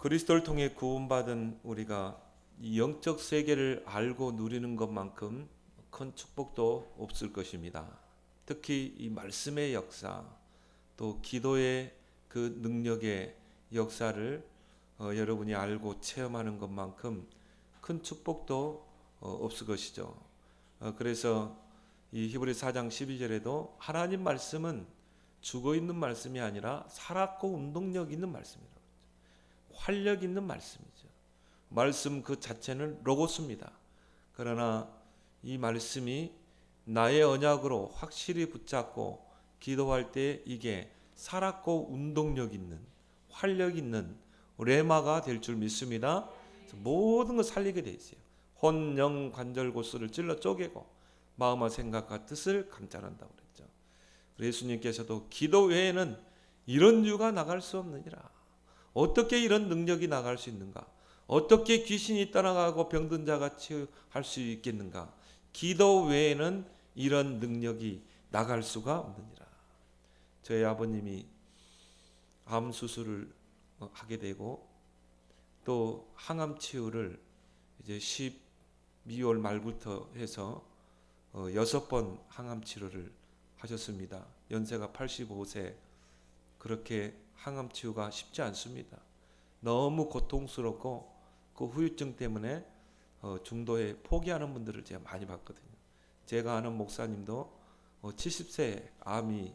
그리스도를 통해 구원받은 우리가 이 영적 세계를 알고 누리는 것만큼 큰 축복도 없을 것입니다. 특히 이 말씀의 역사, 또 기도의 그 능력의 역사를 여러분이 알고 체험하는 것만큼 큰 축복도 없을 것이죠. 그래서 이 히브리 4장 12절에도 하나님 말씀은 죽어 있는 말씀이 아니라 살았고 운동력 있는 말씀이라고, 활력 있는 말씀이죠. 말씀 그 자체는 로고스입니다. 그러나 이 말씀이 나의 언약으로 확실히 붙잡고 기도할 때 이게 살았고 운동력 있는, 활력 있는 레마가 될 줄 믿습니다. 모든 걸 살리게 돼 있어요. 혼, 영, 관절, 골수를 찔러 쪼개고 마음과 생각과 뜻을 감찰한다고 그랬죠. 예수님께서도 기도 외에는 이런 유가 나갈 수 없느니라. 어떻게 이런 능력이 나갈 수 있는가? 어떻게 귀신이 떠나가고 병든 자가 치유할 수 있겠는가? 기도 외에는 이런 능력이 나갈 수가 없느니라. 저희 아버님이 암 수술을 하게 되고 또 항암 치유를 이제 12월 말부터 해서 6번 항암 치료를 하셨습니다. 연세가 85세. 그렇게 항암 치유가 쉽지 않습니다. 너무 고통스럽고 그 후유증 때문에 중도에 포기하는 분들을 제가 많이 봤거든요. 제가 아는 목사님도 70세 암이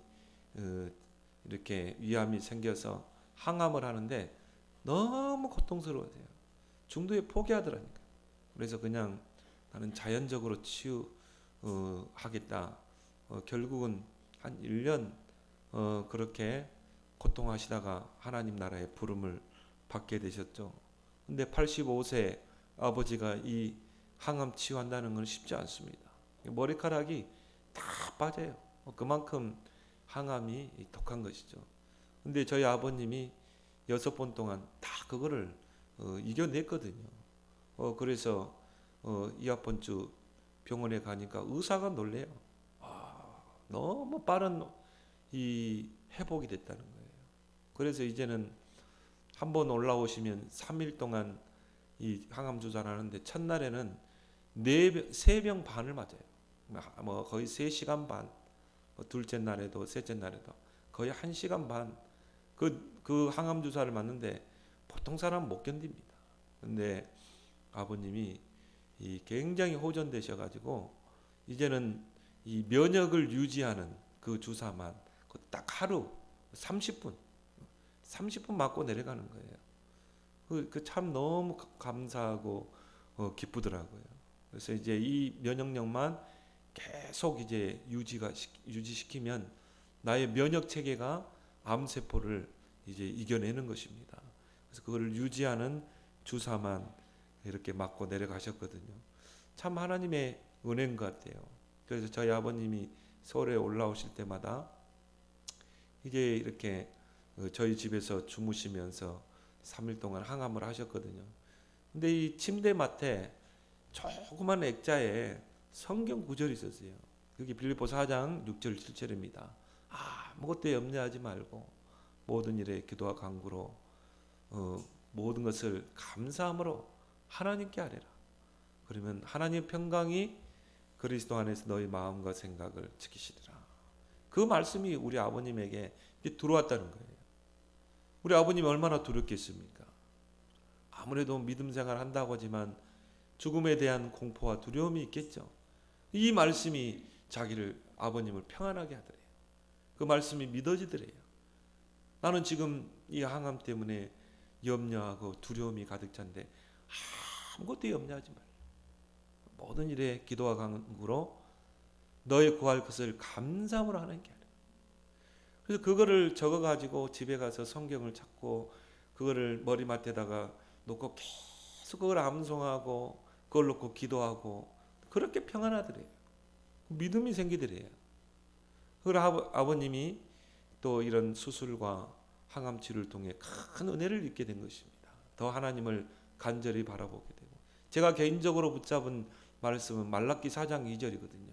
이렇게 위암이 생겨서 항암을 하는데 너무 고통스러워져요. 중도에 포기하더라니까. 그래서 그냥 나는 자연적으로 치유하겠다. 결국은 한 1년 그렇게 고통하시다가 하나님 나라의 부름을 받게 되셨죠. 근데 85세 아버지가 이 항암 치유한다는 건 쉽지 않습니다. 머리카락이 다 빠져요. 그만큼 항암이 독한 것이죠. 근데 저희 아버님이 6번 동안 다 그거를 이겨냈거든요. 그래서 이하폰주 병원에 가니까 의사가 놀래요. 너무 빠른 이 회복이 됐다는 거예요. 그래서 이제는 한번 올라오시면 3일 동안 이 항암 주사를 하는데 첫날에는 3병 반을 맞아요. 뭐 거의 3시간 반. 둘째 날에도 셋째 날에도 거의 1시간 반. 그 항암 주사를 맞는데 보통 사람은 못 견딥니다. 근데 아버님이 이 굉장히 호전되셔가지고 이제는 이 면역을 유지하는 그 주사만 딱 하루 30분 맞고 내려가는 거예요. 그 참 너무 감사하고 기쁘더라고요. 그래서 이제 이 면역력만 계속 이제 유지시키면 나의 면역 체계가 암 세포를 이제 이겨내는 것입니다. 그래서 그거를 유지하는 주사만 이렇게 맞고 내려가셨거든요. 참 하나님의 은혜인 것 같아요. 그래서 저희 아버님이 서울에 올라오실 때마다 이제 이렇게 저희 집에서 주무시면서 3일 동안 항암을 하셨거든요. 근데 이 침대맡에 조그만 액자에 성경 구절이 있었어요. 그게 빌립보서 4장 6절 7절입니다. 아무것도 염려하지 말고 모든 일에 기도와 간구로 모든 것을 감사함으로 하나님께 아뢰라. 그러면 하나님의 평강이 그리스도 안에서 너희 마음과 생각을 지키시리라. 그 말씀이 우리 아버님에게 들어왔다는 거예요. 우리 아버님이 얼마나 두렵겠습니까? 아무래도 믿음 생활 한다고 하지만 죽음에 대한 공포와 두려움이 있겠죠. 이 말씀이 아버님을 평안하게 하더래요. 그 말씀이 믿어지더래요. 나는 지금 이 항암 때문에 염려하고 두려움이 가득 찬데 아무것도 염려하지 말라. 모든 일에 기도와 간구로 너의 구할 것을 감사함으로 하나님께 하라. 그래서 그거를 적어가지고 집에 가서 성경을 찾고 그거를 머리맡에다가 놓고 계속 그걸 암송하고 그걸 놓고 기도하고 그렇게 평안하더래요. 믿음이 생기더래요. 그리고 아버님이 또 이런 수술과 항암 치료를 통해 큰 은혜를 입게 된 것입니다. 더 하나님을 간절히 바라보게 되고, 제가 개인적으로 붙잡은 말씀은 말라기 4장 2절이거든요.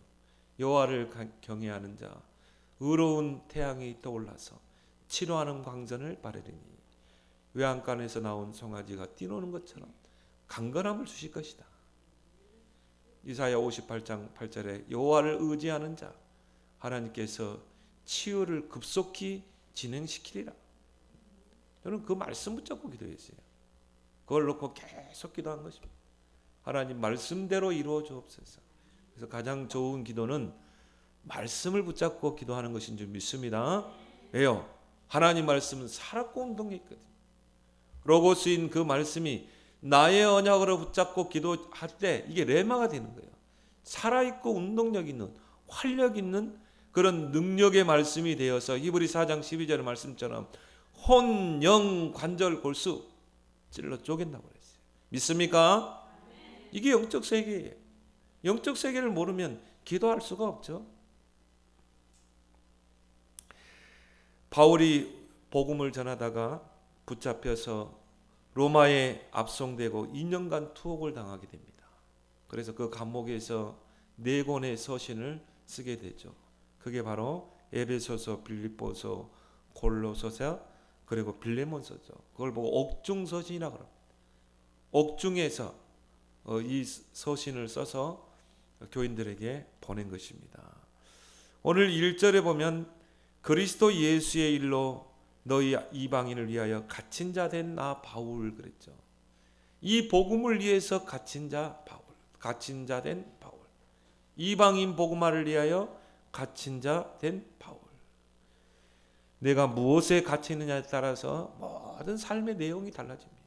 여호와를 경외하는 자 의로운 태양이 떠올라서 치료하는 광선을 바르리니 외양간에서 나온 송아지가 뛰노는 것처럼 강건함을 주실 것이다. 이사야 58장 8절에 여호와를 의지하는 자 하나님께서 치유를 급속히 진행시키리라. 저는 그 말씀 붙잡고 기도했어요. 그걸 놓고 계속 기도한 것입니다. 하나님 말씀대로 이루어 주옵소서. 그래서 가장 좋은 기도는 말씀을 붙잡고 기도하는 것인 줄 믿습니다. 왜요? 하나님 말씀은 살았고 운동이 있거든요. 로고스인 그 말씀이 나의 언약으로 붙잡고 기도할 때 이게 레마가 되는 거예요. 살아있고 운동력 있는, 활력 있는 그런 능력의 말씀이 되어서 히브리 4장 12절의 말씀처럼 혼, 영, 관절, 골수 찔러 쪼갠다고 그랬어요. 믿습니까? 이게 영적 세계예요. 영적 세계를 모르면 기도할 수가 없죠. 바울이 복음을 전하다가 붙잡혀서 로마에 압송되고 2년간 투옥을 당하게 됩니다. 그래서 그 감옥에서 4권의 서신을 쓰게 되죠. 그게 바로 에베소서, 빌립보서, 골로새서, 그리고 빌레몬서죠. 그걸 보고 옥중 서신이라고 합니다. 옥중에서 이 서신을 써서 교인들에게 보낸 것입니다. 오늘 1절에 보면 그리스도 예수의 일로 너희 이방인을 위하여 갇힌 자 된 나 바울 그랬죠. 이 복음을 위해서 갇힌 자 바울, 갇힌 자 된 바울. 이방인 복음화를 위하여 갇힌 자 된 바울. 내가 무엇에 갇히느냐에 따라서 모든 삶의 내용이 달라집니다.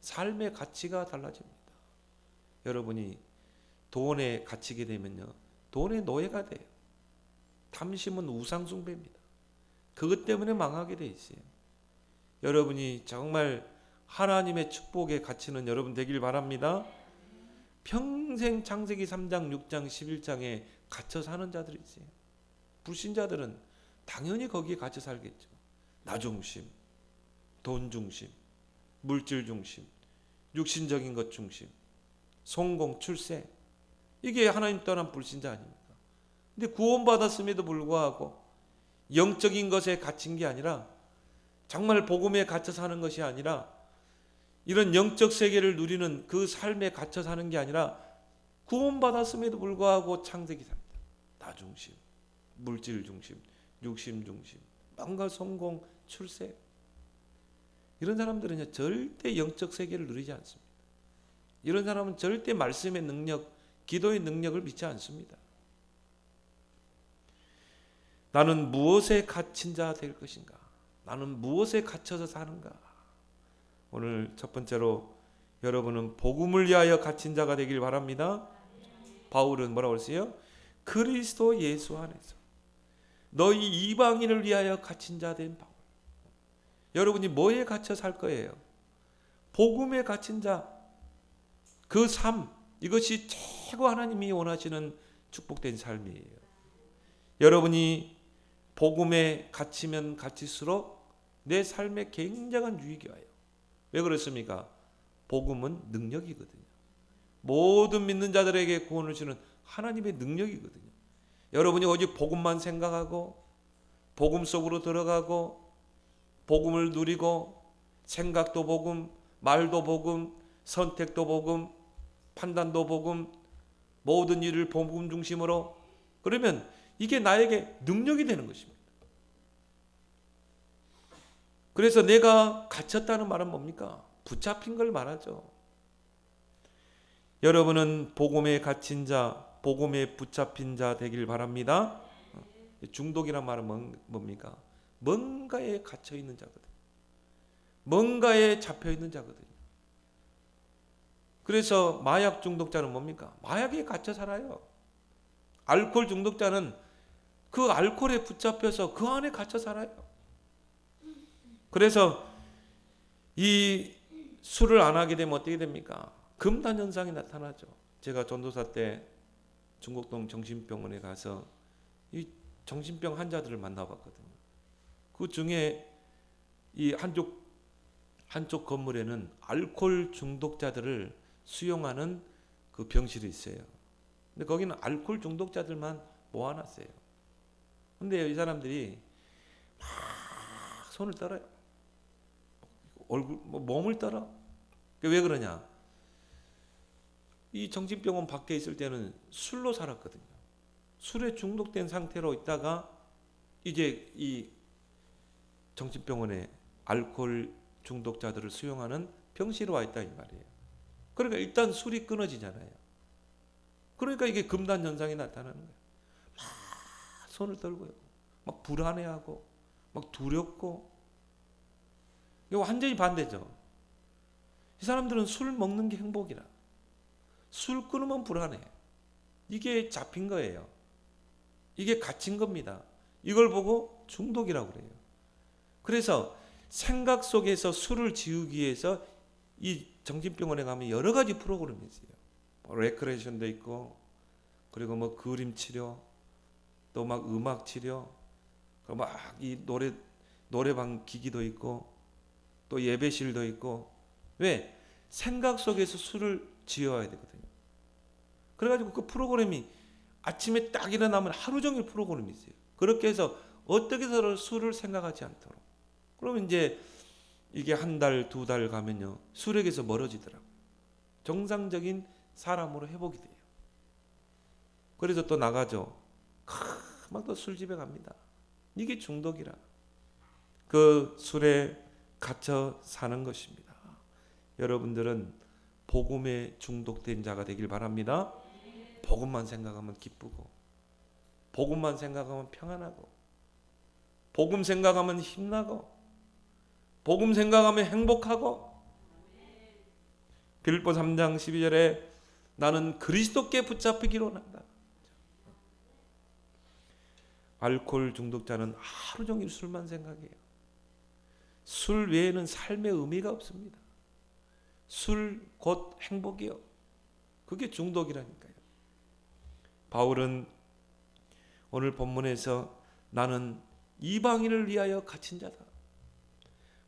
삶의 가치가 달라집니다. 여러분이 돈에 갇히게 되면요, 돈의 노예가 돼요. 탐심은 우상숭배입니다. 그것 때문에 망하게 돼 있어요. 여러분이 정말 하나님의 축복에 갇히는 여러분 되길 바랍니다. 평생 창세기 3장, 6장, 11장에 갇혀 사는 자들이 있어요. 불신자들은 당연히 거기에 갇혀 살겠죠. 나 중심, 돈 중심, 물질 중심, 육신적인 것 중심, 성공, 출세. 이게 하나님 떠난 불신자 아닙니까? 근데 구원받았음에도 불구하고 영적인 것에 갇힌 게 아니라, 정말 복음에 갇혀 사는 것이 아니라, 이런 영적 세계를 누리는 그 삶에 갇혀 사는 게 아니라 구원받았음에도 불구하고 창세기 삽니다. 나 중심, 물질 중심, 육심 중심, 뭔가 성공, 출세. 이런 사람들은 절대 영적 세계를 누리지 않습니다. 이런 사람은 절대 말씀의 능력, 기도의 능력을 믿지 않습니다. 나는 무엇에 갇힌 자 될 것인가? 나는 무엇에 갇혀서 사는가? 오늘 첫 번째로 여러분은 복음을 위하여 갇힌 자가 되길 바랍니다. 바울은 뭐라고 했어요? 그리스도 예수 안에서 너희 이방인을 위하여 갇힌 자 된 바울. 여러분이 뭐에 갇혀 살 거예요? 복음에 갇힌 자, 그 삶, 이것이 최고 하나님이 원하시는 축복된 삶이에요. 여러분이 복음에 갇히면 갇힐수록 내 삶에 굉장한 유익이 와요. 왜 그렇습니까? 복음은 능력이거든요. 모든 믿는 자들에게 구원을 주는 하나님의 능력이거든요. 여러분이 오직 복음만 생각하고 복음 속으로 들어가고 복음을 누리고 생각도 복음, 말도 복음, 선택도 복음, 판단도 복음, 모든 일을 복음 중심으로, 그러면 이게 나에게 능력이 되는 것입니다. 그래서 내가 갇혔다는 말은 뭡니까? 붙잡힌 걸 말하죠. 여러분은 복음에 갇힌 자, 복음에 붙잡힌 자 되길 바랍니다. 중독이란 말은 뭡니까? 뭔가에 갇혀 있는 자거든. 뭔가에 잡혀 있는 자거든요. 그래서 마약 중독자는 뭡니까? 마약에 갇혀 살아요. 알코올 중독자는 그 알코올에 붙잡혀서 그 안에 갇혀 살아요. 그래서 이 술을 안 하게 되면 어떻게 됩니까? 금단 현상이 나타나죠. 제가 전도사 때 중곡동 정신병원에 가서 이 정신병 환자들을 만나봤거든요. 그 중에 이 한쪽 건물에는 알코올 중독자들을 수용하는 그 병실이 있어요. 근데 거기는 알코올 중독자들만 모아놨어요. 근데 이 사람들이 막 손을 떨어요. 얼굴 몸을 떨어. 왜 그러냐? 이 정신병원 밖에 있을 때는 술로 살았거든요. 술에 중독된 상태로 있다가 이제 이 정신병원에 알코올 중독자들을 수용하는 병실에 와 있다 이 말이에요. 그러니까 일단 술이 끊어지잖아요. 그러니까 이게 금단 현상이 나타나는 거예요. 막 손을 떨고요. 막 불안해하고 막 두렵고. 이거 완전히 반대죠. 이 사람들은 술 먹는 게 행복이라. 술 끊으면 불안해. 이게 잡힌 거예요. 이게 갇힌 겁니다. 이걸 보고 중독이라고 그래요. 그래서 생각 속에서 술을 지우기 위해서 이 정신병원에 가면 여러 가지 프로그램이 있어요. 레크레이션도 있고, 그리고 뭐 그림 치료, 또 막 음악 치료, 막 이 노래방 기기도 있고, 또 예배실도 있고. 왜? 생각 속에서 술을 지어야 되거든요. 그래가지고 그 프로그램이 아침에 딱 일어나면 하루 종일 프로그램이 있어요. 그렇게 해서 어떻게 해서 술을 생각하지 않도록. 그러면 이제 이게 한 달, 두 달 가면요, 술에게서 멀어지더라고요. 정상적인 사람으로 회복이 돼요. 그래서 또 나가죠. 막 또 술집에 갑니다. 이게 중독이라. 그 술에 갇혀 사는 것입니다. 여러분들은 복음에 중독된 자가 되길 바랍니다. 복음만 생각하면 기쁘고, 복음만 생각하면 평안하고, 복음 생각하면 힘나고, 복음 생각하면 행복하고. 빌립보 3장 12절에 나는 그리스도께 붙잡히기로 한다. 알코올 중독자는 하루 종일 술만 생각해요. 술 외에는 삶의 의미가 없습니다. 술 곧 행복이요. 그게 중독이라니까요. 바울은 오늘 본문에서 나는 이방인을 위하여 갇힌 자다.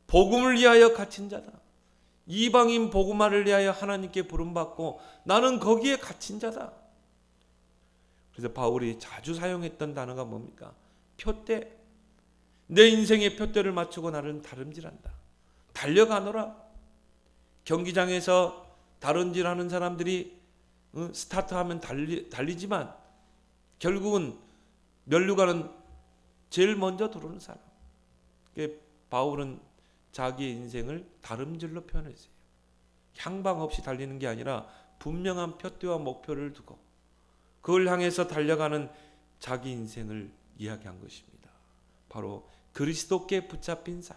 복음을 위하여 갇힌 자다. 이방인 복음화를 위하여 하나님께 부름받고 나는 거기에 갇힌 자다. 그래서 바울이 자주 사용했던 단어가 뭡니까? 표대. 내 인생의 표대를 맞추고 나는 다름질한다. 달려가노라. 경기장에서 다름질하는 사람들이 스타트하면 달리지만 결국은 면류관은 제일 먼저 들어오는 사람. 바울은 자기의 인생을 다름질로 표현했어요. 향방 없이 달리는 게 아니라 분명한 표대와 목표를 두고 그걸 향해서 달려가는 자기 인생을 이야기한 것입니다. 바로 그리스도께 붙잡힌 삶,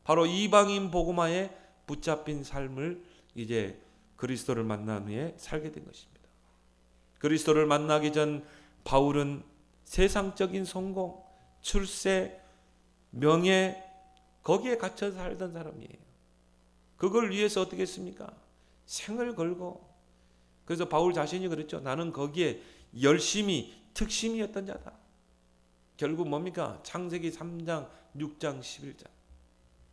바로 이방인 복음화에 붙잡힌 삶을 이제 그리스도를 만난 후에 살게 된 것입니다. 그리스도를 만나기 전 바울은 세상적인 성공, 출세, 명예, 거기에 갇혀 살던 사람이에요. 그걸 위해서 어떻게 했습니까? 생을 걸고. 그래서 바울 자신이 그랬죠. 나는 거기에 열심히 특심이었던 자다. 결국 뭡니까? 창세기 3장, 6장, 11장.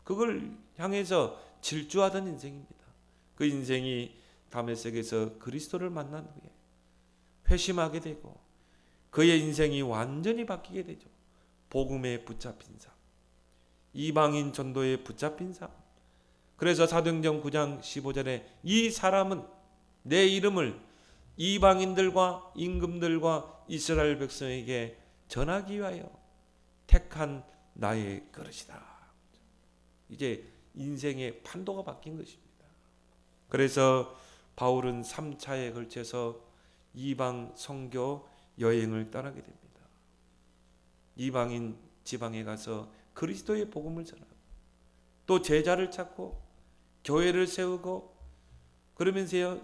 그걸 향해서 질주하던 인생입니다. 그 인생이 다메섹에서 그리스도를 만난 후에 회심하게 되고 그의 인생이 완전히 바뀌게 되죠. 복음에 붙잡힌 삶, 이방인 전도에 붙잡힌 삶. 그래서 사도행전 9장 15절에 이 사람은 내 이름을 이방인들과 임금들과 이스라엘 백성에게 전하기 위하여 택한 나의 그릇이다. 이제 인생의 판도가 바뀐 것입니다. 그래서 바울은 3차에 걸쳐서 이방 선교 여행을 떠나게 됩니다. 이방인 지방에 가서 그리스도의 복음을 전하고 또 제자를 찾고 교회를 세우고 그러면서요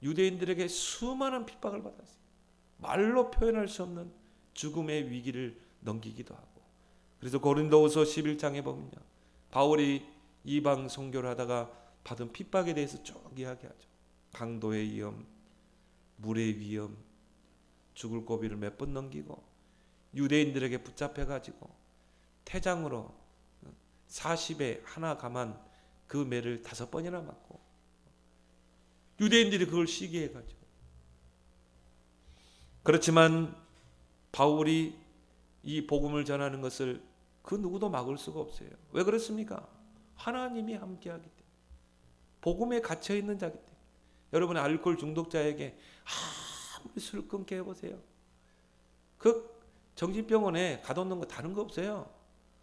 유대인들에게 수많은 핍박을 받았어요. 말로 표현할 수 없는 죽음의 위기를 넘기기도 하고. 그래서 고린도후서 11장에 보면요 바울이 이방 선교를 하다가 받은 핍박에 대해서 쭉 이야기하죠. 강도의 위험, 물의 위험, 죽을 고비를 몇 번 넘기고 유대인들에게 붙잡혀가지고 태장으로 40에 하나 감한 그 매를 5번이나 맞고 유대인들이 그걸 시기해가지고. 그렇지만 바울이 이 복음을 전하는 것을 그 누구도 막을 수가 없어요. 왜 그렇습니까? 하나님이 함께하기 때문에. 복음에 갇혀 있는 자기 때문에. 여러분의 알코올 중독자에게 아무리 술 끊게 해보세요. 그 정신병원에 가둬놓는 거 다른 거 없어요.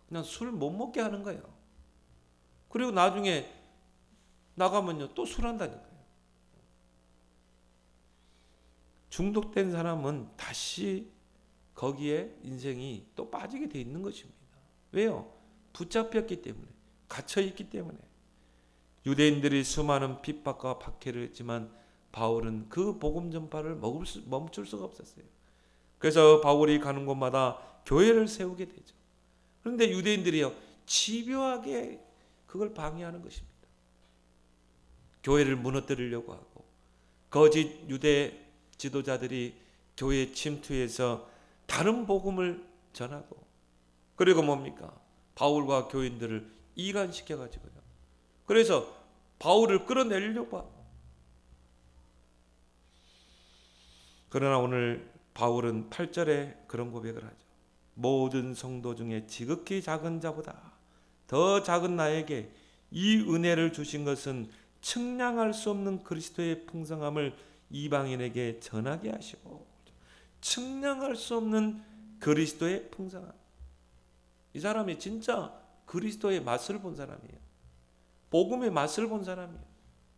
그냥 술 못 먹게 하는 거예요. 그리고 나중에 나가면요 또 술 한다니까요. 중독된 사람은 다시 거기에 인생이 또 빠지게 돼 있는 것입니다. 왜요? 붙잡혔기 때문에, 갇혀 있기 때문에. 유대인들이 수많은 핍박과 박해를 했지만 바울은 그 복음 전파를 멈출 수가 없었어요. 그래서 바울이 가는 곳마다 교회를 세우게 되죠. 그런데 유대인들이요 집요하게 그걸 방해하는 것입니다. 교회를 무너뜨리려고 하고, 거짓 유대 지도자들이 교회에 침투해서 다른 복음을 전하고, 그리고 뭡니까? 바울과 교인들을 이간시켜 가지고요. 그래서 바울을 끌어내려고 하고. 그러나 오늘 바울은 8절에 그런 고백을 하죠. 모든 성도 중에 지극히 작은 자보다 더 작은 나에게 이 은혜를 주신 것은 측량할 수 없는 그리스도의 풍성함을 이방인에게 전하게 하시고. 측량할 수 없는 그리스도의 풍성함. 이 사람이 진짜 그리스도의 맛을 본 사람이에요. 복음의 맛을 본 사람이에요.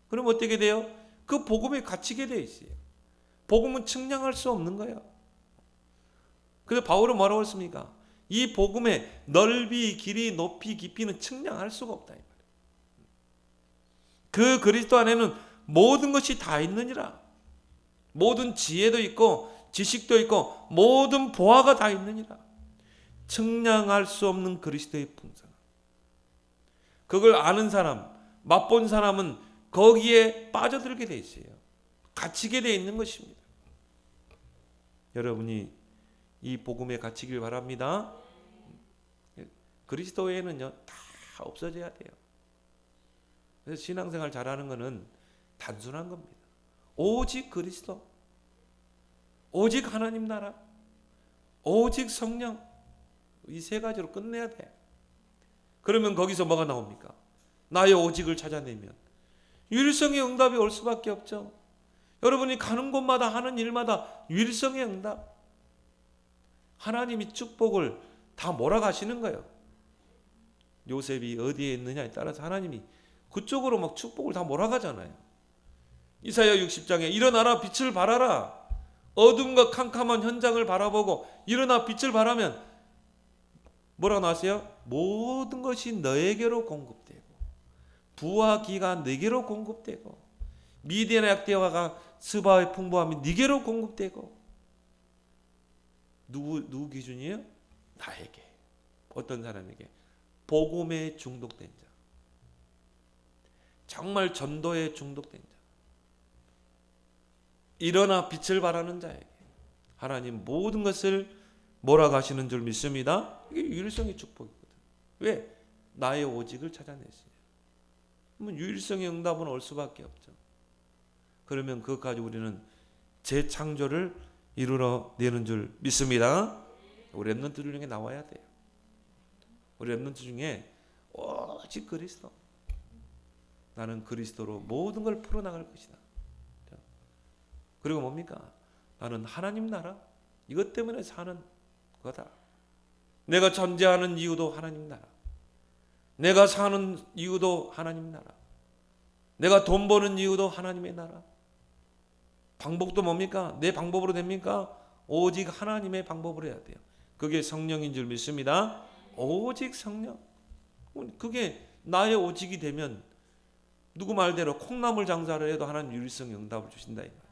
그럼 어떻게 돼요? 그 복음에 갇히게 돼 있어요. 복음은 측량할 수 없는 거예요. 그래서 바울은 뭐라고 했습니까? 이 복음의 넓이, 길이, 높이, 깊이는 측량할 수가 없다. 이 말이에요. 그 그리스도 안에는 모든 것이 다 있느니라. 모든 지혜도 있고 지식도 있고 모든 보화가 다 있느니라. 측량할 수 없는 그리스도의 풍성함. 그걸 아는 사람, 맛본 사람은 거기에 빠져들게 돼 있어요. 갇히게 돼 있는 것입니다. 여러분이 이 복음에 갇히길 바랍니다. 그리스도에는요 다 없어져야 돼요. 그래서 신앙생활 잘하는 것은 단순한 겁니다. 오직 그리스도, 오직 하나님 나라, 오직 성령, 이 세 가지로 끝내야 돼. 그러면 거기서 뭐가 나옵니까? 나의 오직을 찾아내면 유일성의 응답이 올 수밖에 없죠. 여러분이 가는 곳마다 하는 일마다 유일성의 응답. 하나님이 축복을 다 몰아가시는 거예요. 요셉이 어디에 있느냐에 따라서 하나님이 그쪽으로 막 축복을 다 몰아가잖아요. 이사야 60장에 일어나라 빛을 발하라. 어둠과 캄캄한 현장을 바라보고 일어나 빛을 발하면 뭐라고 나왔어요? 모든 것이 너에게로 공급되고 부와 기가 네게로 공급되고 미디안의 약대화가 스바의 풍부함이 네게로 공급되고. 누구 기준이에요? 나에게. 어떤 사람에게? 복음에 중독된 자, 정말 전도에 중독된 자, 일어나 빛을 발하는 자에게 하나님 모든 것을 몰아가시는 줄 믿습니다. 이게 유일성의 축복이거든. 왜? 나의 오직을 찾아냈어요. 그러면 유일성의 응답은 올 수밖에 없죠. 그러면 그것까지 우리는 재창조를 이루어내는 줄 믿습니다. 우리 렘넌트 중에 나와야 돼요. 우리 렘넌트 중에 오직 그리스도, 나는 그리스도로 모든 걸 풀어나갈 것이다. 그리고 뭡니까? 나는 하나님 나라, 이것 때문에 사는 거다. 내가 존재하는 이유도 하나님 나라, 내가 사는 이유도 하나님 나라, 내가 돈 버는 이유도 하나님의 나라. 방법도 뭡니까? 내 방법으로 됩니까? 오직 하나님의 방법으로 해야 돼요. 그게 성령인 줄 믿습니다. 오직 성령. 그게 나의 오직이 되면 누구 말대로 콩나물 장사를 해도 하나님 유일성의 응답을 주신다 이 말이에요.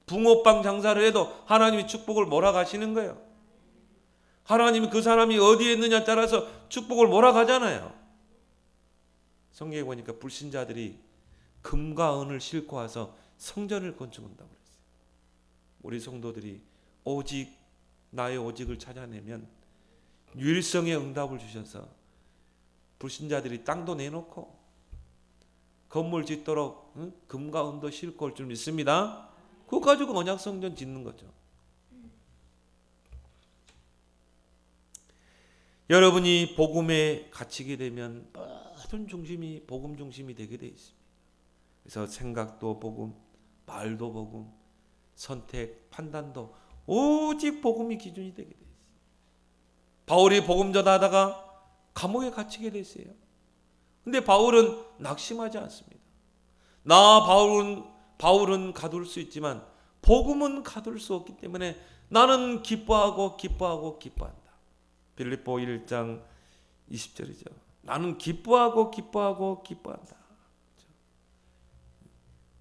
붕어빵 장사를 해도 하나님이 축복을 몰아가시는 거예요. 하나님이 그 사람이 어디에 있느냐에 따라서 축복을 몰아가잖아요. 성경에 보니까 불신자들이 금과 은을 싣고 와서 성전을 건축한다고 그랬어요. 우리 성도들이 오직 나의 오직을 찾아내면 유일성의 응답을 주셔서 불신자들이 땅도 내놓고 건물 짓도록 금과 은도 싣고 올 줄 믿습니다. 그거 가지고 언약 성전 짓는 거죠. 여러분이 복음에 갇히게 되면 모든 중심이 복음 중심이 되게 돼 있습니다. 그래서 생각도 복음, 말도 복음, 선택, 판단도 오직 복음이 기준이 되게 돼 있어요. 바울이 복음 전하다가 감옥에 갇히게 됐어요. 근데 바울은 낙심하지 않습니다. 바울은 가둘 수 있지만 복음은 가둘 수 없기 때문에 나는 기뻐하고 기뻐한다. 빌립보 1장 20절이죠. 나는 기뻐한다.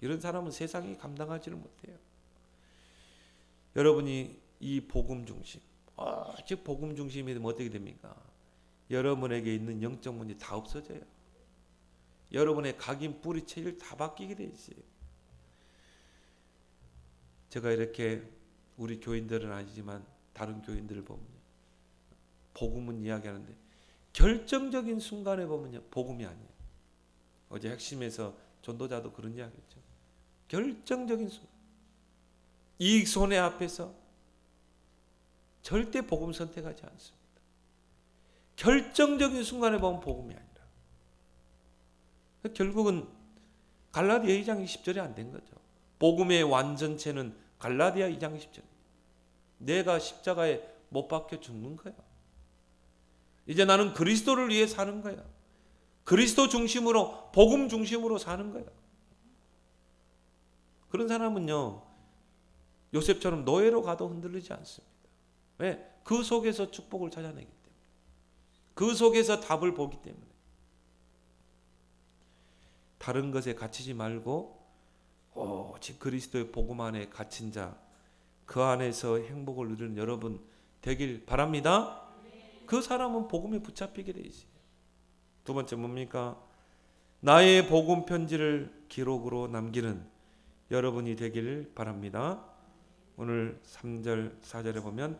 이런 사람은 세상이 감당하지를 못해요. 여러분이 이 복음 중심, 즉 복음 중심이 되면 어떻게 됩니까? 여러분에게 있는 영적 문제 다 없어져요. 여러분의 각인 뿌리 체질 다 바뀌게 돼 있어요. 제가 이렇게 우리 교인들은 아니지만 다른 교인들을 보면 복음은 이야기하는데 결정적인 순간에 보면요 복음이 아니에요. 어제 핵심에서 전도자도 그런 이야기했죠. 결정적인 순간, 이익 손해 앞에서 절대 복음 선택하지 않습니다. 결정적인 순간에 보면 복음이 아니라 결국은 갈라디아 2장 20절이 안 된 거죠. 복음의 완전체는 갈라디아 2장 20절. 내가 십자가에 못 박혀 죽는 거야. 이제 나는 그리스도를 위해 사는 거야. 그리스도 중심으로 복음 중심으로 사는 거야. 그런 사람은요 요셉처럼 노예로 가도 흔들리지 않습니다. 왜? 그 속에서 축복을 찾아내기 때문에, 그 속에서 답을 보기 때문에. 다른 것에 갇히지 말고 오직 그리스도의 복음 안에 갇힌 자, 그 안에서 행복을 누리는 여러분 되길 바랍니다. 그 사람은 복음에 붙잡히게 돼 있어요. 두 번째 뭡니까? 나의 복음 편지를 기록으로 남기는 여러분이 되길 바랍니다. 오늘 3절 4절에 보면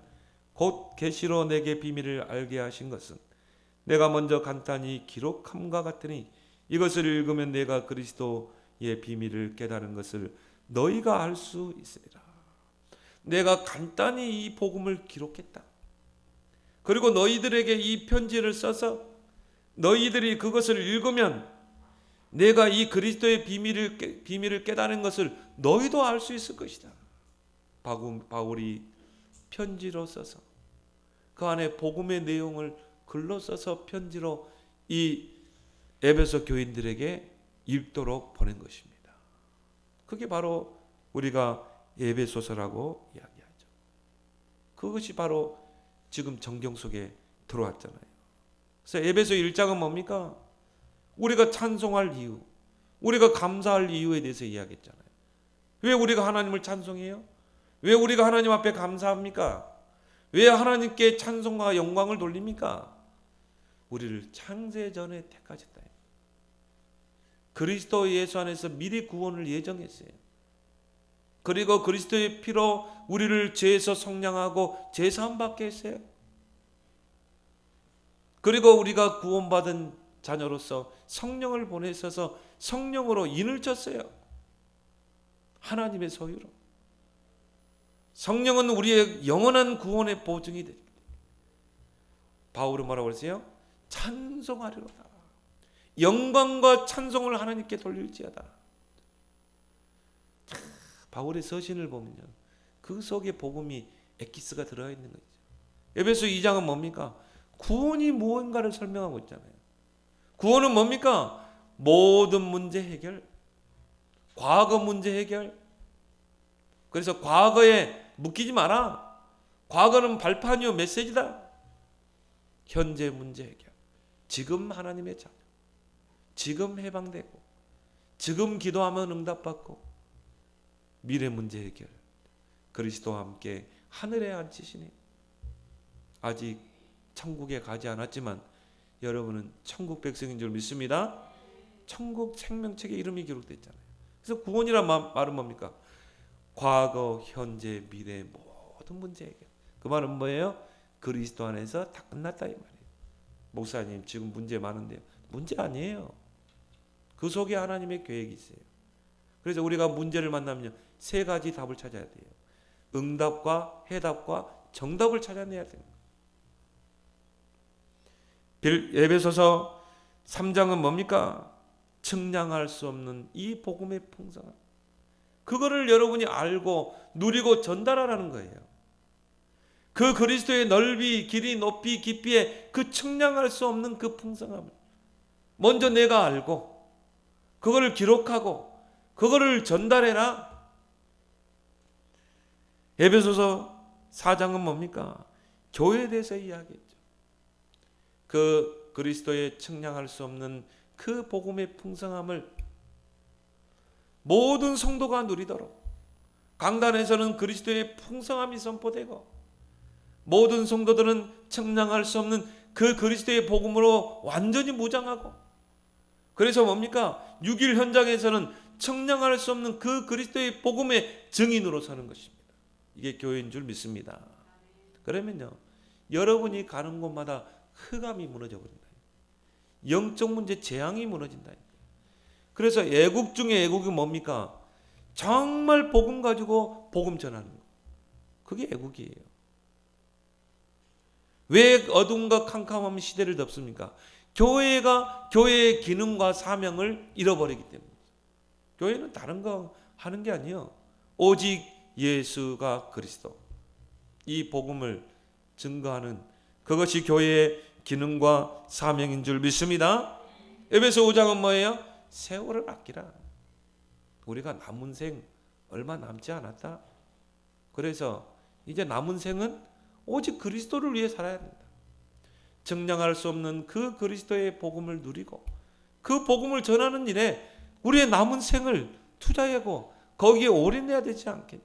곧 계시로 내게 비밀을 알게 하신 것은 내가 먼저 간단히 기록함과 같으니 이것을 읽으면 내가 그리스도의 비밀을 깨달은 것을 너희가 알 수 있으리라. 내가 간단히 이 복음을 기록했다. 그리고 너희들에게 이 편지를 써서 너희들이 그것을 읽으면 내가 이 그리스도의 비밀을 깨달은 것을 너희도 알 수 있을 것이다. 바울이 편지로 써서 그 안에 복음의 내용을 글로 써서 편지로 이 에베소 교인들에게 읽도록 보낸 것입니다. 그게 바로 우리가 에베소서라고 이야기하죠. 그것이 바로 지금 정경 속에 들어왔잖아요. 그래서 에베소 1장은 뭡니까? 우리가 찬송할 이유, 우리가 감사할 이유에 대해서 이야기했잖아요. 왜 우리가 하나님을 찬송해요? 왜 우리가 하나님 앞에 감사합니까? 왜 하나님께 찬송과 영광을 돌립니까? 우리를 창세전에 택하셨다. 그리스도 예수 안에서 미리 구원을 예정했어요. 그리고 그리스도의 피로 우리를 죄에서 속량하고 죄사함 받게 했어요. 그리고 우리가 구원받은 자녀로서 성령을 보내셔서 성령으로 인을 쳤어요. 하나님의 소유로. 성령은 우리의 영원한 구원의 보증이 됩니다. 바울은 뭐라고 그랬어요? 찬송하리로다. 영광과 찬송을 하나님께 돌릴지어다. 바울의 서신을 보면요, 그 속에 복음이 엑기스가 들어가 있는 거죠. 에베소 2장은 뭡니까? 구원이 무언가를 설명하고 있잖아요. 구원은 뭡니까? 모든 문제 해결, 과거 문제 해결. 그래서 과거에 묶이지 마라. 과거는 발판이요 메시지다. 현재 문제 해결, 지금 하나님의 자녀, 지금 해방되고, 지금 기도하면 응답받고, 미래 문제 해결, 그리스도와 함께 하늘에 앉히시니. 아직 천국에 가지 않았지만 여러분은 천국 백성인 줄 믿습니다. 천국 생명책에 이름이 기록됐잖아요. 그래서 구원이란 말은 뭡니까? 과거, 현재, 미래 모든 문제 해결. 그 말은 뭐예요? 그리스도 안에서 다 끝났다 이 말이에요. 목사님 지금 문제 많은데요. 문제 아니에요. 그 속에 하나님의 계획이 있어요. 그래서 우리가 문제를 만나면 세 가지 답을 찾아야 돼요. 응답과 해답과 정답을 찾아내야 됩니다. 에베소서 3장은 뭡니까? 측량할 수 없는 이 복음의 풍성함. 그거를 여러분이 알고 누리고 전달하라는 거예요. 그 그리스도의 넓이, 길이, 높이, 깊이에 그 측량할 수 없는 그 풍성함을 먼저 내가 알고 그거를 기록하고 그거를 전달해라. 에베소서 4장은 뭡니까? 교회에 대해서 이야기했죠. 그 그리스도의 측량할 수 없는 그 복음의 풍성함을 모든 성도가 누리도록 강단에서는 그리스도의 풍성함이 선포되고 모든 성도들은 측량할 수 없는 그 그리스도의 복음으로 완전히 무장하고, 그래서 뭡니까? 6일 현장에서는 측량할 수 없는 그 그리스도의 복음의 증인으로 서는 것입니다. 이게 교회인 줄 믿습니다. 그러면요, 여러분이 가는 곳마다 흑암이 무너져 버린다. 영적 문제 재앙이 무너진다. 그래서 애국 중에 애국이 뭡니까? 정말 복음 가지고 복음 전하는 거. 그게 애국이에요. 왜 어둠과 캄캄함 시대를 덮습니까? 교회가 교회의 기능과 사명을 잃어버리기 때문에. 교회는 다른 거 하는 게 아니에요. 오직 예수가 그리스도, 이 복음을 증거하는 그것이 교회의 기능과 사명인 줄 믿습니다. 에베소 5장은 뭐예요? 세월을 아끼라. 우리가 남은 생 얼마 남지 않았다. 그래서 이제 남은 생은 오직 그리스도를 위해 살아야 된다. 증량할 수 없는 그 그리스도의 복음을 누리고 그 복음을 전하는 일에 우리의 남은 생을 투자하고 거기에 올인해야 되지 않겠냐.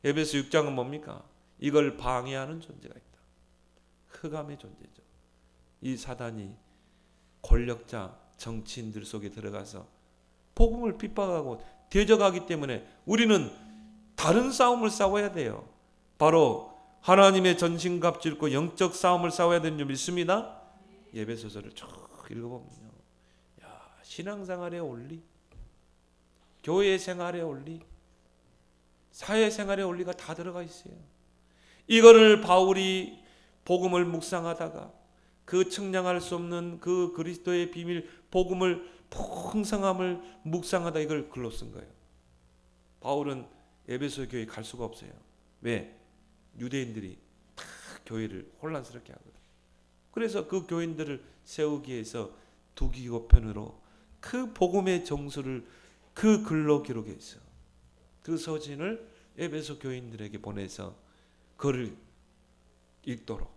에베소 6장은 뭡니까? 이걸 방해하는 존재가 있다. 흑암의 존재죠. 이 사단이 권력자, 정치인들 속에 들어가서 복음을 핍박하고 대적하기 때문에 우리는 다른 싸움을 싸워야 돼요. 바로 하나님의 전신갑주고 영적 싸움을 싸워야 되는 줄 믿습니다. 에베소서를 쭉 읽어보면요, 야, 신앙생활의 원리, 교회 생활의 원리, 사회생활의 원리가 다 들어가 있어요. 이거를 바울이 복음을 묵상하다가 그 측량할 수 없는 그 그리스도의 비밀 복음을 풍성함을 묵상하다 이걸 글로 쓴 거예요. 바울은 에베소 교회에 갈 수가 없어요. 왜? 유대인들이 다 교회를 혼란스럽게 하거든요. 그래서 그 교인들을 세우기 위해서 두기고편으로 그 복음의 정수를 그 글로 기록했어요. 그 서신을 에베소 교인들에게 보내서 그를 읽도록.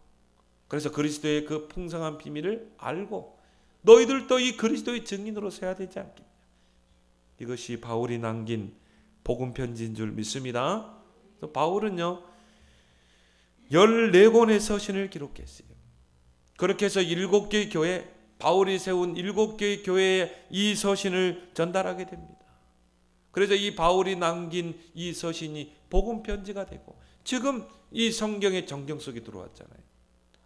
그래서 그리스도의 그 풍성한 비밀을 알고 너희들도 이 그리스도의 증인으로 서야 되지 않겠냐. 이것이 바울이 남긴 복음 편지인 줄 믿습니다. 그래서 바울은요 14권의 서신을 기록했어요. 그렇게 해서 7개의 교회, 바울이 세운 7개의 교회에 이 서신을 전달하게 됩니다. 그래서 이 바울이 남긴 이 서신이 복음 편지가 되고 지금 이 성경의 정경 속에 들어왔잖아요.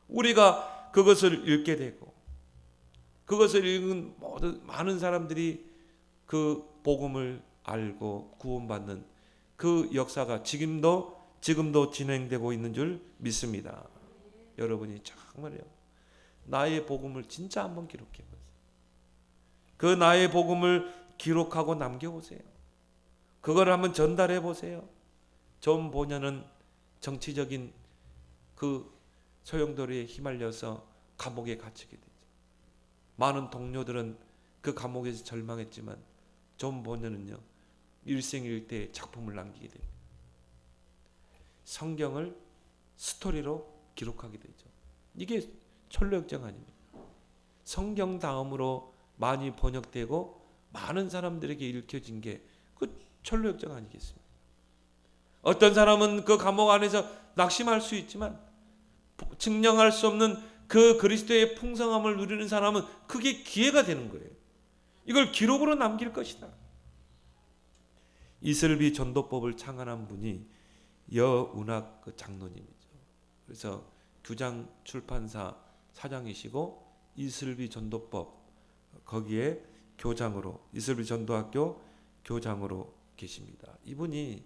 우리가 그것을 읽게 되고 그것을 읽은 모든 많은 사람들이 그 복음을 알고 구원받는 그 역사가 지금도 진행되고 있는 줄 믿습니다. 여러분이 정말요, 나의 복음을 진짜 한번 기록해 보세요. 그 나의 복음을 기록하고 남겨보세요. 그걸 한번 전달해 보세요. 존 보녀는 정치적인 그 소용돌이에 휘말려서 감옥에 갇히게 되죠. 많은 동료들은 그 감옥에서 절망했지만 존 보녀는요 일생일대의 작품을 남기게 됩니다. 성경을 스토리로 기록하게 되죠. 이게 철로역정 아닙니까? 성경 다음으로 많이 번역되고 많은 사람들에게 읽혀진 게 그 철로역정 아니겠습니까? 어떤 사람은 그 감옥 안에서 낙심할 수 있지만 증명할 수 없는 그 그리스도의 풍성함을 누리는 사람은 그게 기회가 되는 거예요. 이걸 기록으로 남길 것이다. 이슬비 전도법을 창안한 분이 여운학 그 장로님이죠. 그래서 규장 출판사 사장이시고 이슬비 전도법 거기에 교장으로, 이슬비 전도학교 교장으로 계십니다. 이분이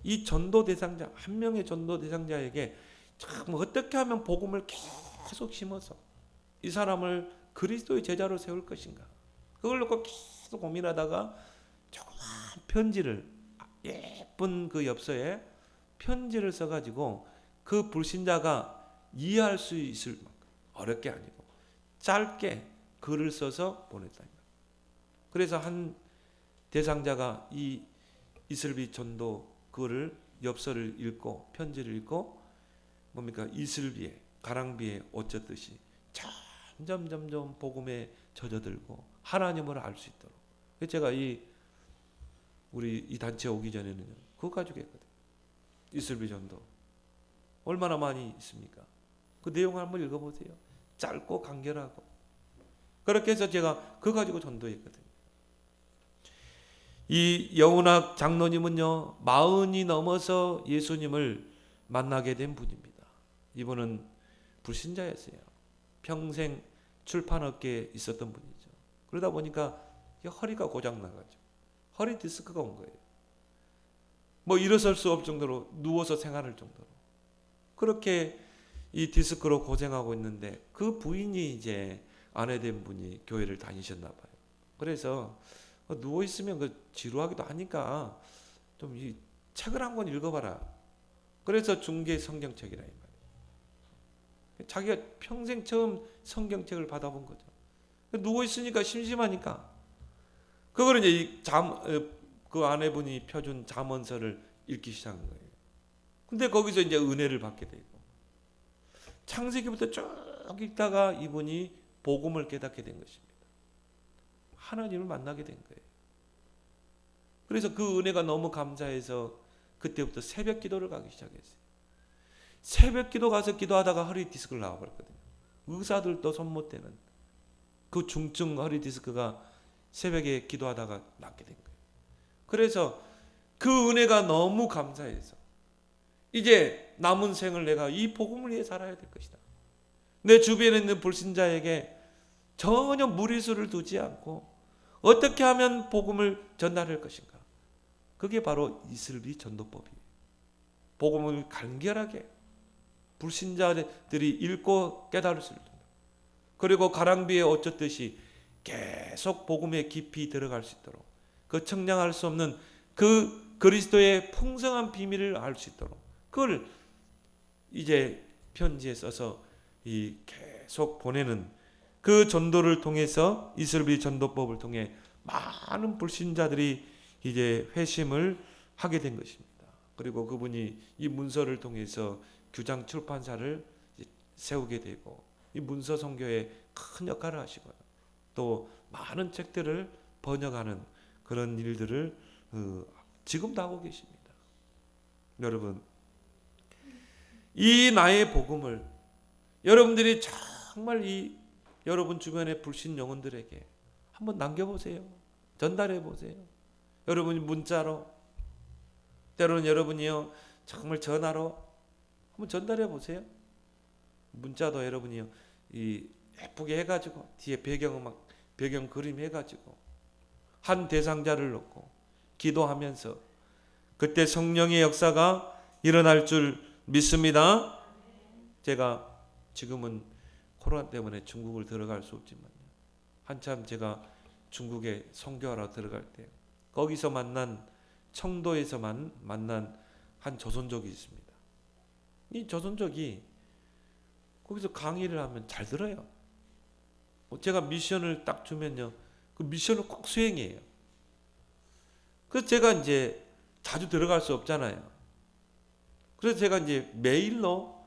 이 전도 대상자, 한 명의 전도 대상자에게 참 어떻게 하면 복음을 계속 심어서 이 사람을 그리스도의 제자로 세울 것인가? 그걸 놓고 계속 고민하다가 조그만 편지를, 예쁜 그 엽서에 편지를 써가지고 그 불신자가 이해할 수 있을 만큼, 어렵게 아니고 짧게 글을 써서 보냈다. 그래서 한 대상자가 이 이슬비 전도 그거를, 엽서를 읽고 편지를 읽고 뭡니까? 이슬비에, 가랑비에 옷 젖듯이 점점 복음에 젖어들고 하나님을 알 수 있도록. 제가 우리 이 단체 오기 전에는요, 그거 가지고 했거든요. 이슬비 전도 얼마나 많이 있습니까? 그 내용을 한번 읽어보세요. 짧고 간결하고. 그렇게 해서 제가 그거 가지고 전도했거든요. 이 여운학 장로님은요, 40이 넘어서 예수님을 만나게 된 분입니다. 이분은 불신자였어요. 평생 출판업계에 있었던 분이죠. 그러다 보니까 허리가 고장나가지고 허리 디스크가 온 거예요. 뭐 일어설 수 없을 정도로 누워서 생활할 정도로. 그렇게 이 디스크로 고생하고 있는데 그 부인이 이제 아내 된 분이 교회를 다니셨나 봐요. 그래서 누워 있으면 그 지루하기도 하니까 좀 이 책을 한 권 읽어봐라. 그래서 중개 성경책이라 이 말이에요. 자기가 평생 처음 성경책을 받아본 거죠. 누워 있으니까 심심하니까 그걸 이제 그 아내분이 펴준 잠언서를 읽기 시작한 거예요. 근데 거기서 이제 은혜를 받게 되고 창세기부터 쭉 읽다가 이분이 복음을 깨닫게 된 것입니다. 하나님을 만나게 된 거예요. 그래서 그 은혜가 너무 감사해서 그때부터 새벽 기도를 가기 시작했어요. 새벽 기도 가서 기도하다가 허리 디스크를 나와버렸거든요. 의사들도 손 못 대는 그 중증 허리 디스크가 새벽에 기도하다가 낫게 된 거예요. 그래서 그 은혜가 너무 감사해서 이제 남은 생을 내가 이 복음을 위해 살아야 될 것이다. 내 주변에 있는 불신자에게 전혀 무리수를 두지 않고 어떻게 하면 복음을 전달할 것인가. 그게 바로 이슬비 전도법이에요. 복음을 간결하게 불신자들이 읽고 깨달을 수 있도록, 그리고 가랑비에 옷 젖듯이 계속 복음에 깊이 들어갈 수 있도록, 그 청량할 수 없는 그 그리스도의 풍성한 비밀을 알 수 있도록, 그걸 이제 편지에 써서 계속 보내는 그 전도를 통해서, 이슬비 전도법을 통해 많은 불신자들이 이제 회심을 하게 된 것입니다. 그리고 그분이 이 문서를 통해서 규장 출판사를 세우게 되고 이 문서 선교에 큰 역할을 하시고요. 또 많은 책들을 번역하는 그런 일들을 지금도 하고 계십니다. 여러분, 이 나의 복음을 여러분들이 정말 여러분 주변의 불신 영혼들에게 한번 남겨보세요. 전달해보세요. 여러분이 문자로, 때로는 여러분이요 정말 전화로 한번 전달해보세요. 문자도 여러분이요 예쁘게 해가지고 뒤에 배경음악, 배경 그림 해가지고 한 대상자를 놓고 기도하면서 그때 성령의 역사가 일어날 줄 믿습니다. 제가 지금은 코로나 때문에 중국을 들어갈 수 없지만 한참 제가 중국에 선교하러 들어갈 때 거기서 청도에서만 만난 한 조선족이 있습니다. 이 조선족이 거기서 강의를 하면 잘 들어요. 제가 미션을 딱 주면요, 그 미션을 꼭 수행해요. 그래서 제가 이제 자주 들어갈 수 없잖아요. 그래서 제가 이제 메일로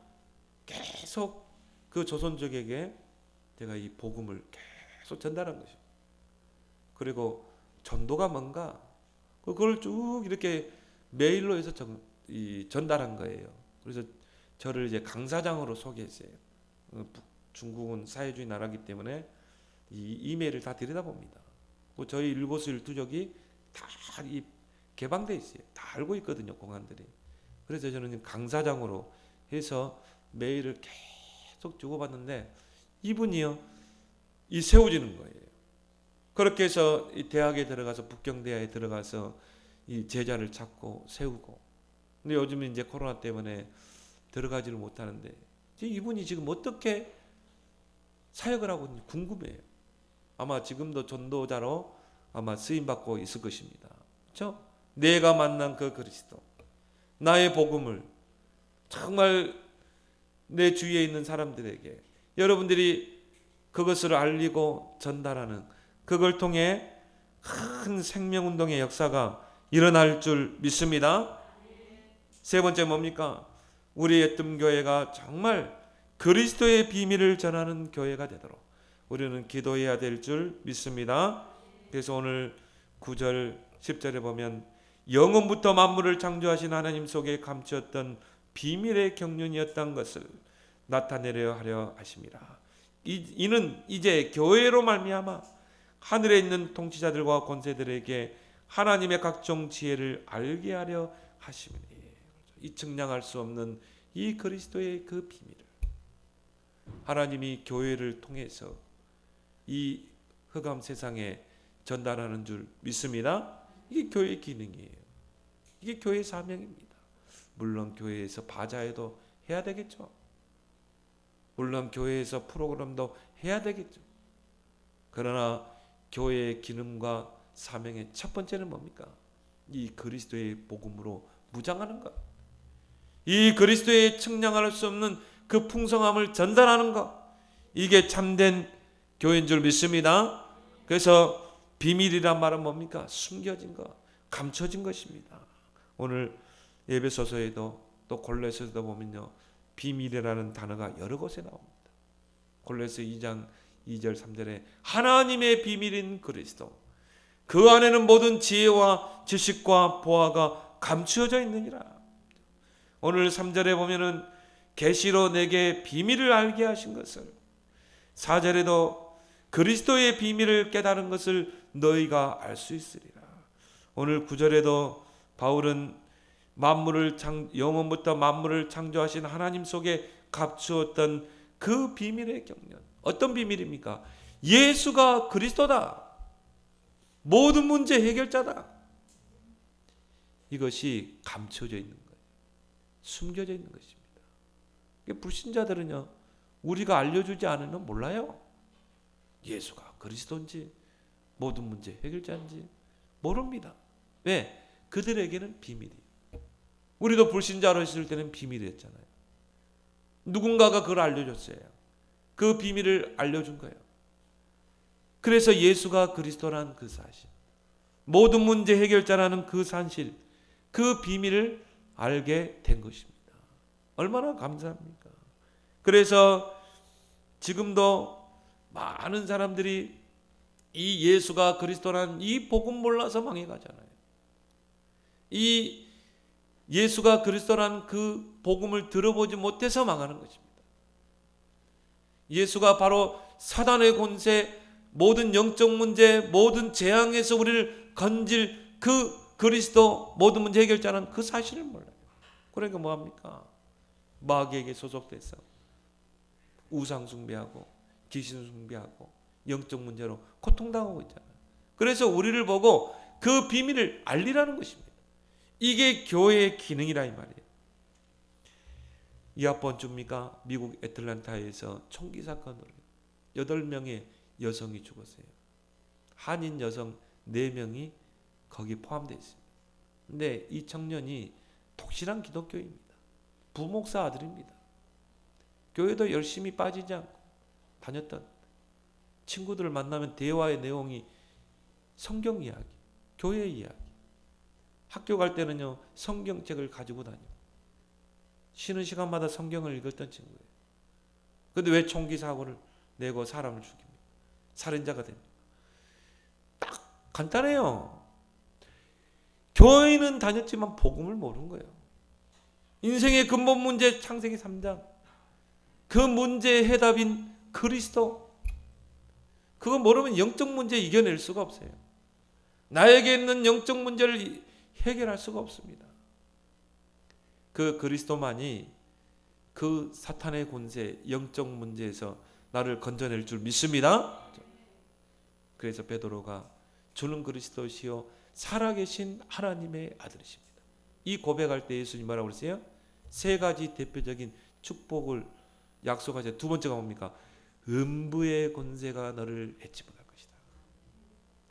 계속 그 조선족에게 제가 이 복음을 계속 전달한 것입니다. 그리고 전도가 뭔가 그걸 쭉 이렇게 메일로 해서 전달한 거예요. 그래서 저를 이제 강사장으로 소개했어요. 중국은 사회주의 나라이기 때문에 이 이메일을 다 들여다봅니다. 저희 일거수 일투족이 다 개방돼 있어요. 다 알고 있거든요, 공안들이. 그래서 저는 강사장으로 해서 메일을 계속 주고받는데 이분이요 세워지는 거예요. 그렇게 해서 이 대학에 들어가서, 북경대학에 들어가서 이 제자를 찾고 세우고. 근데 요즘은 이제 코로나 때문에 들어가지를 못하는데 이분이 지금 어떻게 사역을 하고 있는지 궁금해요. 아마 지금도 전도자로 아마 쓰임 받고 있을 것입니다. 그렇죠? 내가 만난 그 그리스도, 나의 복음을 정말 내 주위에 있는 사람들에게 여러분들이 그것을 알리고 전달하는, 그걸 통해 큰 생명운동의 역사가 일어날 줄 믿습니다. 세 번째 뭡니까? 우리의 뜸교회가 정말 그리스도의 비밀을 전하는 교회가 되도록 우리는 기도해야 될 줄 믿습니다. 그래서 오늘 9절 10절에 보면 영원부터 만물을 창조하신 하나님 속에 감추었던 비밀의 경륜이었던 것을 나타내려 하려 하심이라. 이는 이제 교회로 말미암아 하늘에 있는 통치자들과 권세들에게 하나님의 각종 지혜를 알게 하려 하심이니, 이 측량할 수 없는 이 그리스도의 그 비밀을 하나님이 교회를 통해서 이 흑암 세상에 전달하는 줄 믿습니다. 이게 교회의 기능이에요. 이게 교회의 사명입니다. 물론 교회에서 바자회도 해야 되겠죠. 물론 교회에서 프로그램도 해야 되겠죠. 그러나 교회의 기능과 사명의 첫 번째는 뭡니까? 이 그리스도의 복음으로 무장하는 것. 이 그리스도의 측량할 수 없는 그 풍성함을 전달하는 것. 이게 참된 교회인 줄 믿습니다. 그래서 비밀이란 말은 뭡니까? 숨겨진 것, 감춰진 것입니다. 오늘 에베소서에도 또 골로새서도 보면요, 비밀이라는 단어가 여러 곳에 나옵니다. 골로새 2장 2절 3절에 하나님의 비밀인 그리스도, 그 안에는 모든 지혜와 지식과 보화가 감추어져 있느니라. 오늘 3절에 보면은 계시로 내게 비밀을 알게 하신 것을, 4절에도 그리스도의 비밀을 깨달은 것을 너희가 알 수 있으리라. 오늘 9절에도 바울은 영원부터 만물을 창조하신 하나님 속에 감추었던 그 비밀의 경륜. 어떤 비밀입니까? 예수가 그리스도다. 모든 문제 해결자다. 이것이 감춰져 있는 거예요. 숨겨져 있는 것입니다. 불신자들은요, 우리가 알려주지 않으면 몰라요. 예수가 그리스도인지 모든 문제 해결자인지 모릅니다. 왜? 그들에게는 비밀이에요. 우리도 불신자로 있을 때는 비밀이었잖아요. 누군가가 그걸 알려줬어요. 그 비밀을 알려준 거예요. 그래서 예수가 그리스도라는 그 사실, 모든 문제 해결자라는 그 사실, 그 비밀을 알게 된 것입니다. 얼마나 감사합니까? 그래서 지금도 많은 사람들이 이 예수가 그리스도라는 이 복음 몰라서 망해가잖아요. 이 예수가 그리스도라는 그 복음을 들어보지 못해서 망하는 것입니다. 예수가 바로 사단의 권세, 모든 영적 문제, 모든 재앙에서 우리를 건질 그 그리스도, 모든 문제 해결자는 그 사실을 몰라요. 그러니까 뭐합니까? 마귀에게 소속돼서 우상 숭배하고 귀신 숭배하고 영적 문제로 고통당하고 있잖아요. 그래서 우리를 보고 그 비밀을 알리라는 것입니다. 이게 교회의 기능이라 이 말이에요. 이번 주입니까? 미국 애틀랜타에서 총기 사건으로 8명의 여성이 죽었어요. 한인 여성 4명이 거기 포함되어 있습니다. 근데 이 청년이 독실한 기독교입니다. 부목사 아들입니다. 교회도 열심히 빠지지 않고 다녔던, 친구들을 만나면 대화의 내용이 성경 이야기, 교회 이야기. 학교 갈 때는요, 성경책을 가지고 다니고 쉬는 시간마다 성경을 읽었던 친구예요. 그런데 왜 총기 사고를 내고 사람을 죽입니까? 살인자가 됩니다. 딱 간단해요. 교회는 다녔지만 복음을 모르는 거예요. 인생의 근본 문제, 창세기 3장, 그 문제의 해답인 그리스도, 그거 모르면 영적 문제 이겨낼 수가 없어요. 나에게 있는 영적 문제를 해결할 수가 없습니다. 그 그리스도만이 그 사탄의 권세, 영적 문제에서 나를 건져낼 줄 믿습니다. 그래서 베드로가 주는 그리스도시요 살아계신 하나님의 아들이십니다. 이 고백할 때 예수님 뭐라고 그러세요? 3가지 대표적인 축복을 약속하세요. 두 번째가 뭡니까? 음부의 권세가 너를 해치 못할 것이다.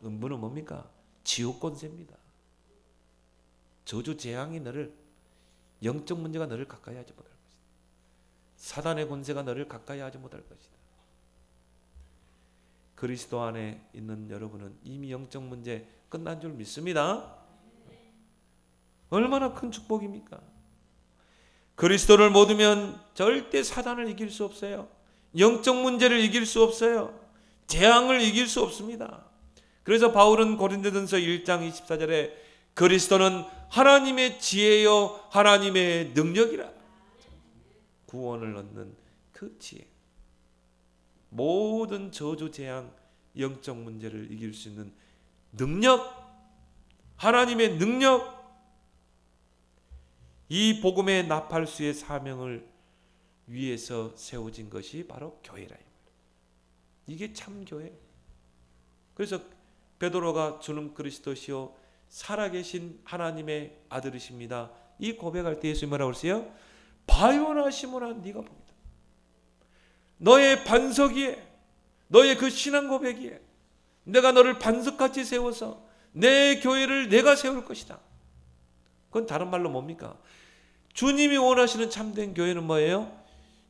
음부는 뭡니까? 지옥 권세입니다. 저주 재앙이 너를, 영적 문제가 너를 가까이 하지 못할 것이다. 사단의 권세가 너를 가까이 하지 못할 것이다. 그리스도 안에 있는 여러분은 이미 영적 문제 끝난 줄 믿습니다. 얼마나 큰 축복입니까? 그리스도를 못 두면 절대 사단을 이길 수 없어요. 영적 문제를 이길 수 없어요. 재앙을 이길 수 없습니다. 그래서 바울은 고린도전서 1장 24절에 그리스도는 하나님의 지혜요 하나님의 능력이라. 구원을 얻는 그 지혜. 모든 저주 재앙 영적 문제를 이길 수 있는 능력, 하나님의 능력, 이 복음의 나팔수의 사명을 위해서 세워진 것이 바로 교회라. 이게 참 교회. 그래서 베드로가 주는 그리스도시요 살아계신 하나님의 아들이십니다. 이 고백할 때 예수님 뭐라고 그랬어요? 바요나 시몬아 네가 봅니다. 너의 반석이에, 너의 그 신앙 고백이에 내가 너를 반석같이 세워서 내 교회를 내가 세울 것이다. 그건 다른 말로 뭡니까? 주님이 원하시는 참된 교회는 뭐예요?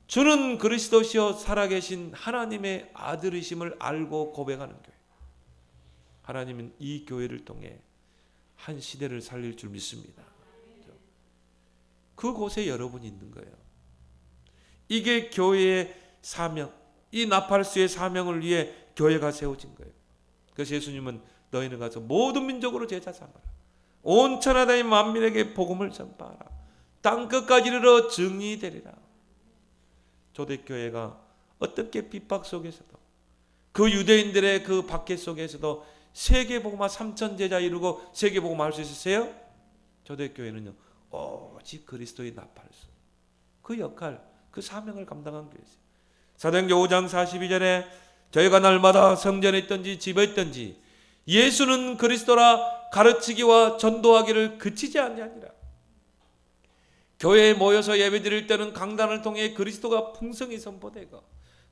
주는 그리스도시요 살아계신 하나님의 아들이심을 알고 고백하는 교회. 하나님은 이 교회를 통해 한 시대를 살릴 줄 믿습니다. 그곳에 여러분이 있는 거예요. 이게 교회의 사명, 이 나팔수의 사명을 위해 교회가 세워진 거예요. 그래서 예수님은 너희는 가서 모든 민족으로 제자 삼아라. 온 천하다의 만민에게 복음을 전파하라. 땅끝까지 이르러 증인이 되리라. 초대교회가 어떻게 핍박 속에서도 그 유대인들의 그 박해 속에서도 세계복음화 3천 제자 이루고 세계복음화 할 수 있었어요? 초대교회는요 오직 그리스도의 나팔수, 그 역할, 그 사명을 감당한 교회였어요. 사도행전 5장 42절에 저희가 날마다 성전에 있든지 집에 있든지 예수는 그리스도라 가르치기와 전도하기를 그치지 아니하니라. 교회에 모여서 예배드릴 때는 강단을 통해 그리스도가 풍성히 선포되고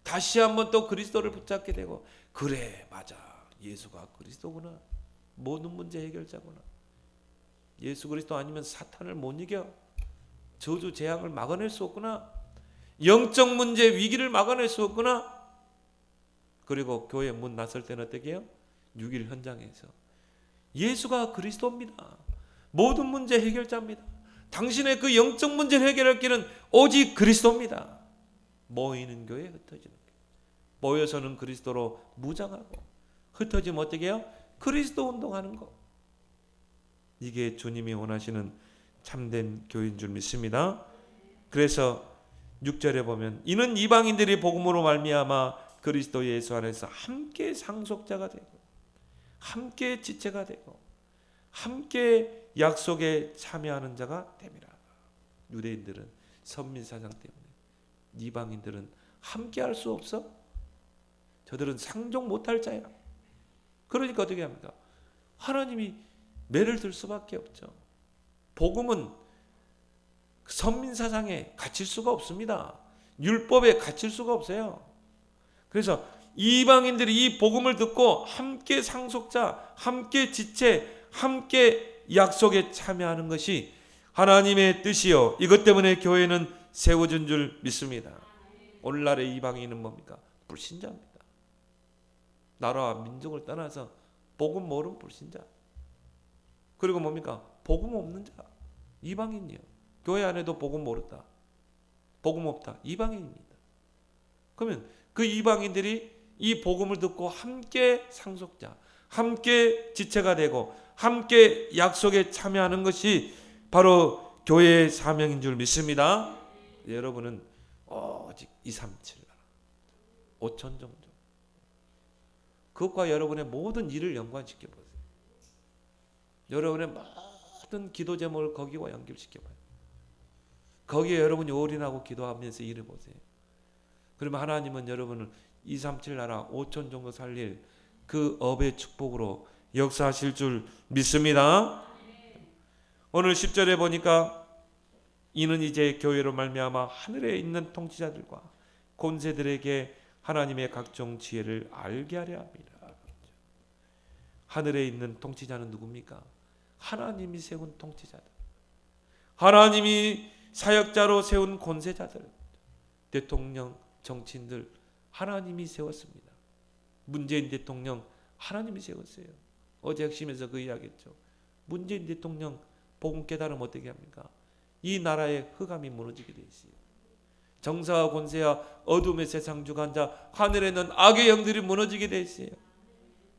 다시 한번 또 그리스도를 붙잡게 되고, 그래 맞아 예수가 그리스도구나, 모든 문제 해결자구나, 예수 그리스도 아니면 사탄을 못 이겨, 저주 재앙을 막아낼 수 없구나, 영적 문제 위기를 막아낼 수 없구나. 그리고 교회 문 나설 때는 어떻게 해요? 6일 현장에서 예수가 그리스도입니다, 모든 문제 해결자입니다, 당신의 그 영적 문제를 해결할 길은 오직 그리스도입니다. 모이는 교회, 흩어지는 교회. 모여서는 그리스도로 무장하고 흩어지면 어떻게 해요? 그리스도 운동하는 거. 이게 주님이 원하시는 참된 교회인 줄 믿습니다. 그래서 6절에 보면 이는 이방인들이 복음으로 말미암아 그리스도 예수 안에서 함께 상속자가 되고 함께 지체가 되고 함께 약속에 참여하는 자가 됨이라. 유대인들은 선민사상 때문에, 이방인들은 함께 할 수 없어? 저들은 상종 못할 자야. 그러니까 어떻게 합니까? 하나님이 매를 들 수밖에 없죠. 복음은 선민사상에 갇힐 수가 없습니다. 율법에 갇힐 수가 없어요. 그래서 이방인들이 이 복음을 듣고 함께 상속자, 함께 지체, 함께 약속에 참여하는 것이 하나님의 뜻이요, 이것 때문에 교회는 세워진 줄 믿습니다. 오늘날의 이방인은 뭡니까? 불신자입니다. 나라와 민족을 떠나서 복음 모르는 불신자. 그리고 뭡니까? 복음 없는 자, 이방인이요. 교회 안에도 복음 모른다, 복음 없다, 이방인입니다. 그러면 그 이방인들이 이 복음을 듣고 함께 상속자, 함께 지체가 되고 함께 약속에 참여하는 것이 바로 교회의 사명인 줄 믿습니다. 여러분은 오직 237 나라 5천 정도, 그것과 여러분의 모든 일을 연관시켜 보세요. 여러분의 모든 기도 제목을 거기와 연결시켜 봐요. 거기에 여러분이 올인하고 기도하면서 일해 보세요. 그러면 하나님은 여러분을 237 나라 5천 정도 살릴 그 업의 축복으로 역사하실 줄 믿습니다. 오늘 10절에 보니까 이는 이제 교회로 말미암아 하늘에 있는 통치자들과 권세들에게 하나님의 각종 지혜를 알게 하려 합니다. 하늘에 있는 통치자는 누굽니까? 하나님이 세운 통치자들, 하나님이 사역자로 세운 권세자들, 대통령, 정치인들 하나님이 세웠습니다. 문재인 대통령 하나님이 세웠어요. 어제 핵심에서 그 이야기했죠. 문재인 대통령 복음 깨달으면 어떻게 합니까? 이 나라의 흑암이 무너지게 돼 있어요. 정사와 권세와 어둠의 세상 주관자, 하늘에는 악의 영들이 무너지게 돼 있어요.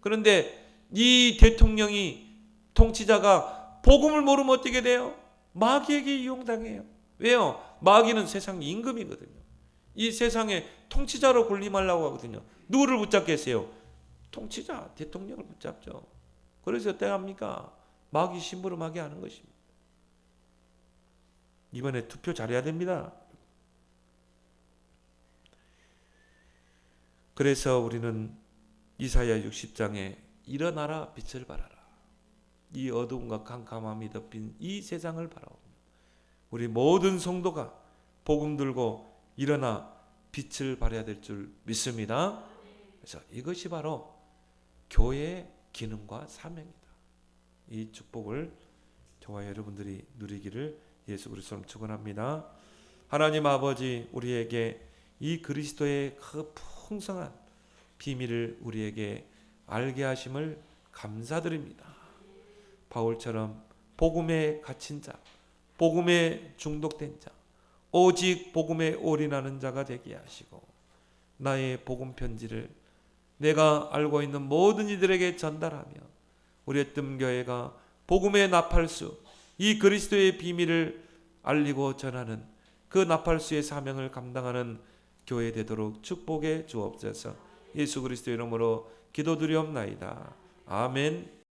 그런데 이 대통령이, 통치자가 복음을 모르면 어떻게 돼요? 마귀에게 이용당해요. 왜요? 마귀는 세상 임금이거든요. 이 세상에 통치자로 군림하려고 하거든요. 누구를 붙잡겠어요? 통치자, 대통령을 붙잡죠. 그래서 어떻게 합니까? 마귀 심부름하게 하는 것입니다. 이번에 투표 잘해야 됩니다. 그래서 우리는 이사야 60장에 일어나라 빛을 발하라. 이 어두움과 캄캄함이 덮인 이 세상을 바라옵니다. 우리 모든 성도가 복음 들고 일어나 빛을 발해야 될 줄 믿습니다. 그래서 이것이 바로 교회의 기능과 사명이다. 이 축복을 저와 여러분들이 누리기를 예수 그리스도로 축원합니다. 하나님 아버지, 우리에게 이 그리스도의 그 풍성한 비밀을 우리에게 알게 하심을 감사드립니다. 바울처럼 복음에 갇힌 자, 복음에 중독된 자, 오직 복음에 올인하는 자가 되게 하시고, 나의 복음 편지를 내가 알고 있는 모든 이들에게 전달하며 우리의 뜸교회가 복음의 나팔수, 이 그리스도의 비밀을 알리고 전하는 그 나팔수의 사명을 감당하는 교회 되도록 축복해 주옵소서. 예수 그리스도 이름으로 기도드리옵나이다. 아멘.